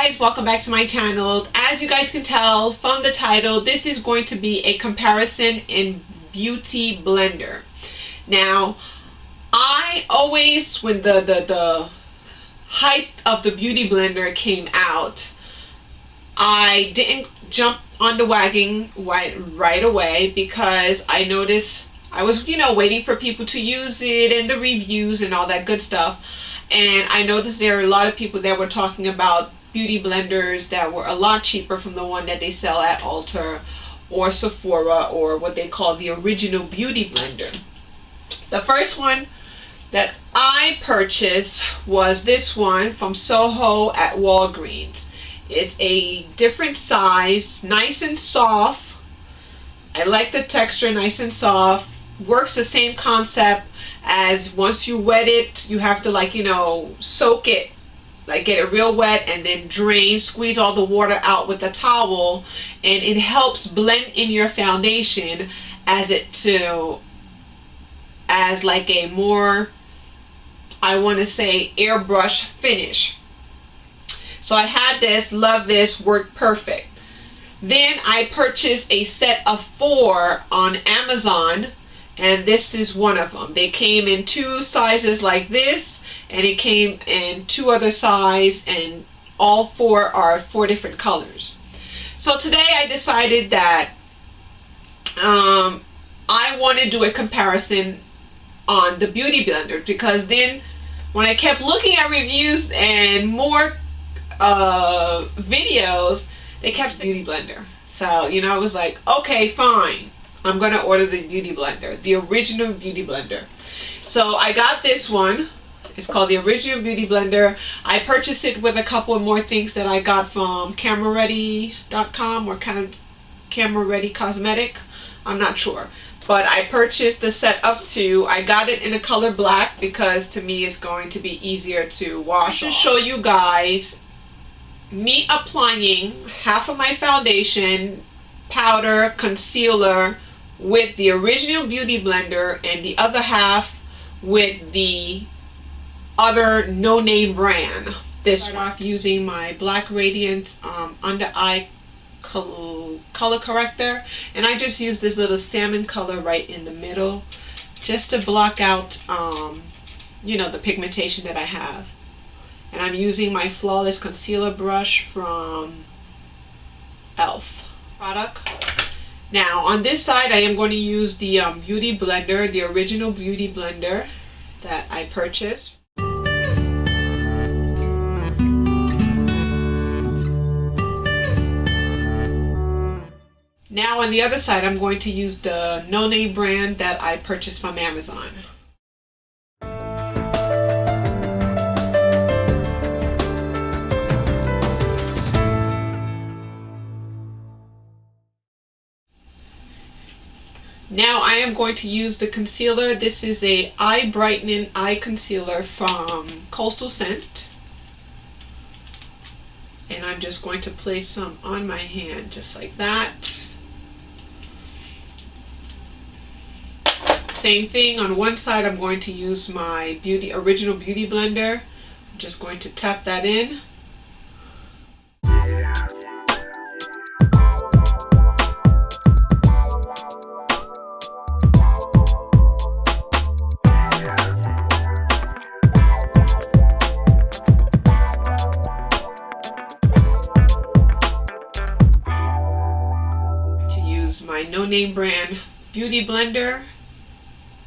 guys, welcome back to my channel. As you guys can tell from the title, this is going to be a comparison in Beauty Blender. Now, I always, when the hype of the Beauty Blender came out, I didn't jump on the wagon right away because I noticed I was, waiting for people to use it and the reviews and all that good stuff. And I noticed there are a lot of people that were talking about beauty blenders that were a lot cheaper from the one that they sell at Ulta or Sephora, or what they call the original beauty blender. The first one that I purchased was this one from Soho at Walgreens. It's a different size, nice and soft. I like the texture, nice and soft. Works the same concept as once you wet it, you have to soak it, get it real wet and then drain, squeeze all the water out with a towel, and it helps blend in your foundation as like a more, I want to say, airbrush finish. So I had this, love this, worked perfect. Then I purchased a set of 4 on Amazon, and this is one of them. They came in 2 sizes like this, and it came in 2 other sizes, and all 4 are 4 different colors. So today I decided that I want to do a comparison on the Beauty Blender, because then when I kept looking at reviews and more videos, they kept saying Beauty Blender. So, I was like, okay, fine. I'm going to order the Beauty Blender, the original Beauty Blender. So I got this one. It's called the original Beauty Blender. I purchased it with a couple of more things that I got from CameraReady.com or kind of Camera Ready Cosmetic. I'm not sure. But I purchased the set of 2. I got it in a color black because to me it's going to be easier to wash. To show you guys me applying half of my foundation, powder, concealer with the original Beauty Blender and the other half with the other no-name brand. This start off using my Black Radiance under eye color corrector, and I just use this little salmon color right in the middle just to block out the pigmentation that I have. And I'm using my Flawless Concealer brush from e.l.f. product. Now on this side I am going to use the Beauty Blender, the original Beauty Blender that I purchased. Now on the other side I'm going to use the no-name brand that I purchased from Amazon. Now I am going to use the concealer. This is a eye brightening eye concealer from Coastal Scent. And I'm just going to place some on my hand just like that. Same thing on one side, I'm going to use my original Beauty Blender. I'm just going to tap that in. To use my no-name brand Beauty Blender.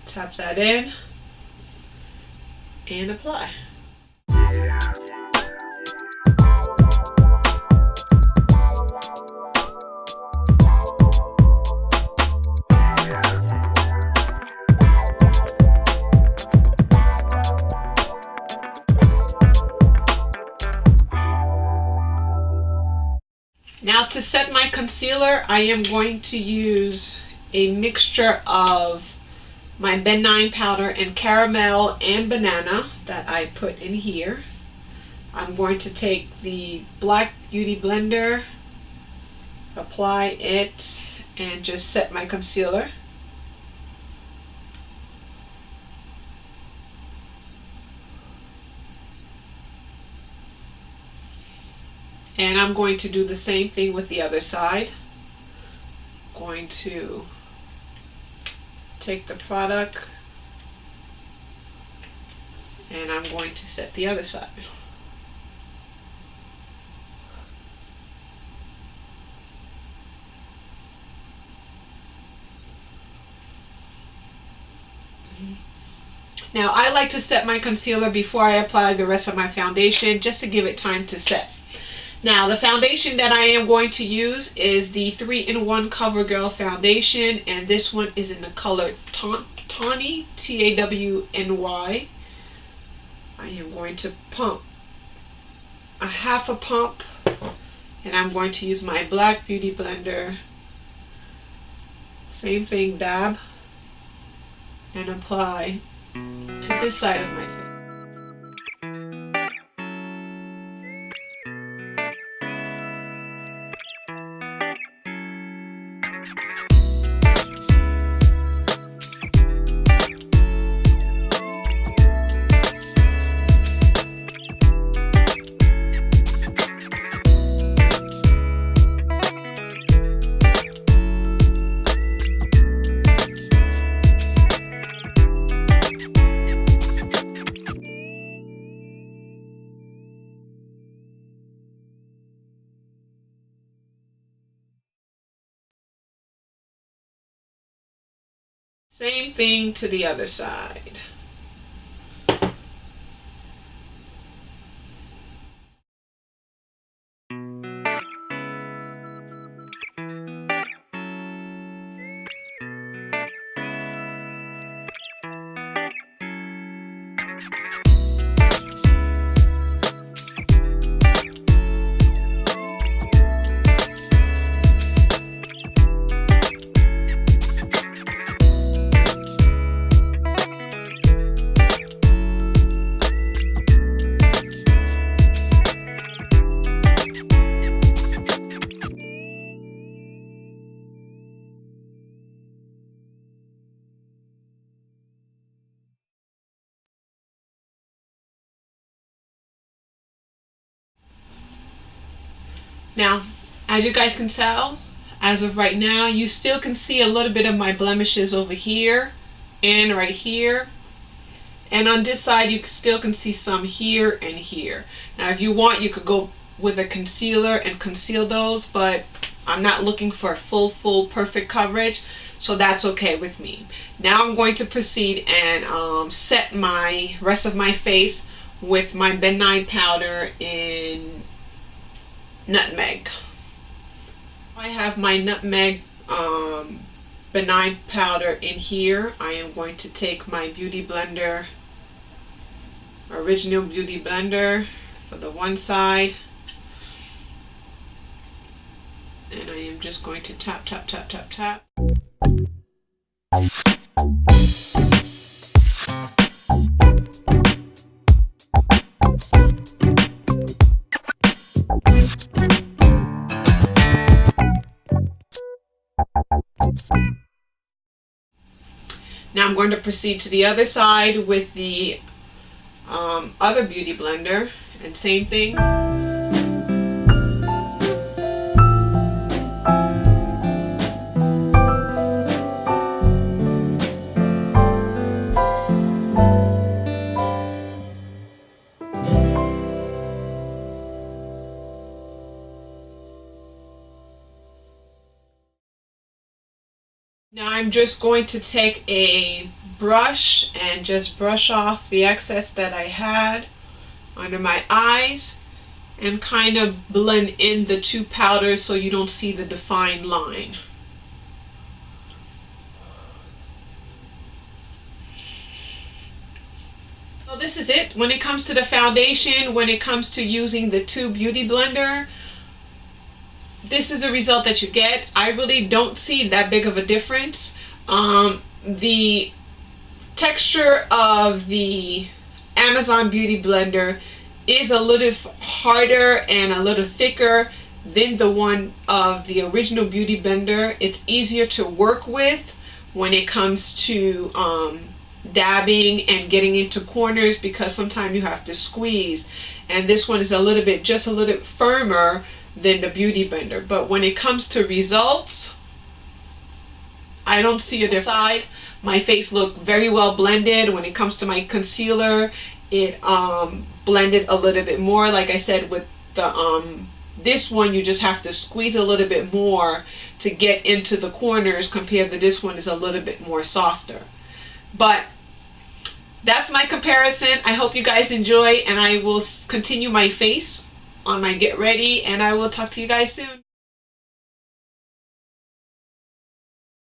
Tap that in and apply. Now to set my concealer, I am going to use a mixture of my benign powder and caramel and banana that I put in here. I'm going to take the Black Beauty Blender, apply it, and just set my concealer. And I'm going to do the same thing with the other side. Going to take the product and I'm going to set the other side. Now I like to set my concealer before I apply the rest of my foundation, just to give it time to set. Now the foundation that I am going to use is the 3-in-1 CoverGirl foundation, and this one is in the color Tawny, Tawny. I am going to pump a half a pump, and I'm going to use my black beauty blender. Same thing, dab, and apply to this side of my face. Same thing to the other side. Now, as you guys can tell, as of right now, you still can see a little bit of my blemishes over here and right here. And on this side, you still can see some here and here. Now, if you want, you could go with a concealer and conceal those, but I'm not looking for full perfect coverage, so that's okay with me. Now I'm going to proceed and set my rest of my face with my benign powder in Nutmeg. I have my Nutmeg benign powder in here. I am going to take my beauty blender, original beauty blender, for the one side, and I am just going to tap. Now I'm going to proceed to the other side with the other beauty blender, and same thing. Now I'm just going to take a brush and just brush off the excess that I had under my eyes and kind of blend in the two powders so you don't see the defined line. So this is it. When it comes to the foundation, when it comes to using the two beauty blender, this is the result that you get. I really don't see that big of a difference. The texture of the Amazon Beauty Blender is a little harder and a little thicker than the one of the original Beauty Blender. It's easier to work with when it comes to dabbing and getting into corners, because sometimes you have to squeeze. and this one is just a little bit firmer than the Beauty Blender. But when it comes to results, I don't see a difference. My face looked very well blended. When it comes to my concealer, it blended a little bit more. Like I said, with the this one, you just have to squeeze a little bit more to get into the corners, compared to this one is a little bit more softer. But that's my comparison. I hope you guys enjoy, and I will continue my face on my get ready, and I will talk to you guys soon.